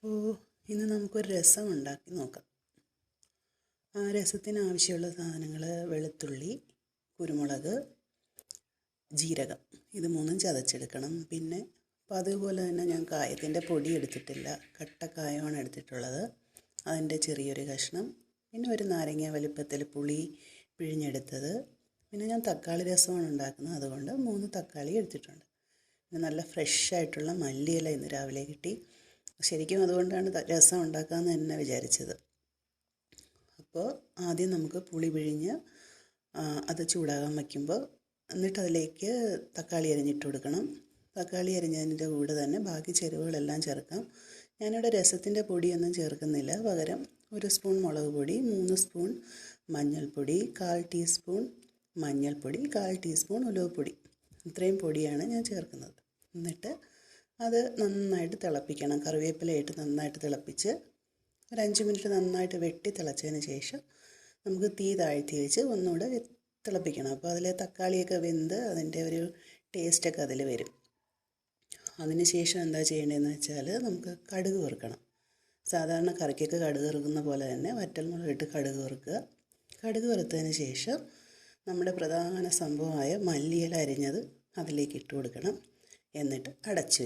അപ്പോൾ ഇന്ന് നമുക്കൊരു രസം ഉണ്ടാക്കി നോക്കാം. ആ രസത്തിന് ആവശ്യമുള്ള സാധനങ്ങൾ വെളുത്തുള്ളി, കുരുമുളക്, ജീരകം, ഇത് മൂന്നും ചതച്ചെടുക്കണം. പിന്നെ അപ്പോൾ അതുപോലെ തന്നെ ഞാൻ കായത്തിൻ്റെ പൊടി എടുത്തിട്ടില്ല, കട്ടക്കായമാണ് എടുത്തിട്ടുള്ളത്. അതിൻ്റെ ചെറിയൊരു കഷ്ണം, പിന്നെ ഒരു നാരങ്ങ വലുപ്പത്തിൽ പുളി പിഴിഞ്ഞെടുത്തത്. പിന്നെ ഞാൻ തക്കാളി രസമാണ് ഉണ്ടാക്കുന്നത്, അതുകൊണ്ട് 3 തക്കാളി എടുത്തിട്ടുണ്ട്. പിന്നെ നല്ല ഫ്രഷായിട്ടുള്ള മല്ലിയില ഇന്ന് രാവിലെ കിട്ടി. ശരിക്കും അതുകൊണ്ടാണ് രസം ഉണ്ടാക്കാമെന്ന് തന്നെ വിചാരിച്ചത്. അപ്പോൾ ആദ്യം നമുക്ക് പുളി പിഴിഞ്ഞ് അത് ചൂടാകാൻ വയ്ക്കുമ്പോൾ എന്നിട്ട് അതിലേക്ക് തക്കാളി അരിഞ്ഞിട്ട് കൊടുക്കണം. തക്കാളി അരിഞ്ഞതിൻ്റെ കൂടെ തന്നെ ബാക്കി ചേരുവകളെല്ലാം ചേർക്കാം. ഞാനിവിടെ രസത്തിൻ്റെ പൊടിയൊന്നും ചേർക്കുന്നില്ല, പകരം 1 സ്പൂൺ മുളക് പൊടി, 3 സ്പൂൺ മഞ്ഞൾപ്പൊടി, 1/4 ടീസ്പൂൺ മഞ്ഞൾപ്പൊടി, 1/4 ടീസ്പൂൺ ഉലുവപ്പൊടി, ഇത്രയും പൊടിയാണ് ഞാൻ ചേർക്കുന്നത്. എന്നിട്ട് അത് നന്നായിട്ട് തിളപ്പിക്കണം. കറിവേപ്പിലയിട്ട് നന്നായിട്ട് തിളപ്പിച്ച് ഒരു 5 മിനിറ്റ് നന്നായിട്ട് വെട്ടി തിളച്ചതിന് ശേഷം നമുക്ക് തീ താഴ്ത്തി വെച്ച് ഒന്നുകൂടെ തിളപ്പിക്കണം. അപ്പോൾ അതിലെ തക്കാളിയൊക്കെ വെന്ത് അതിൻ്റെ ഒരു ടേസ്റ്റൊക്കെ അതിൽ വരും. അതിന് ശേഷം എന്താ ചെയ്യേണ്ടതെന്ന് വെച്ചാൽ നമുക്ക് കടുക് വറുക്കണം. സാധാരണ കറിക്കൊക്കെ കടുക് വറുക്കുന്ന പോലെ തന്നെ വറ്റൽമുളകിട്ട് കടുക് വറുക്കുക. കടുക് വറുത്തതിന് ശേഷം നമ്മുടെ പ്രധാന സംഭവമായ മല്ലിയില അരിഞ്ഞത് അതിലേക്ക് ഇട്ട് കൊടുക്കണം. എന്നിട്ട് അടച്ചു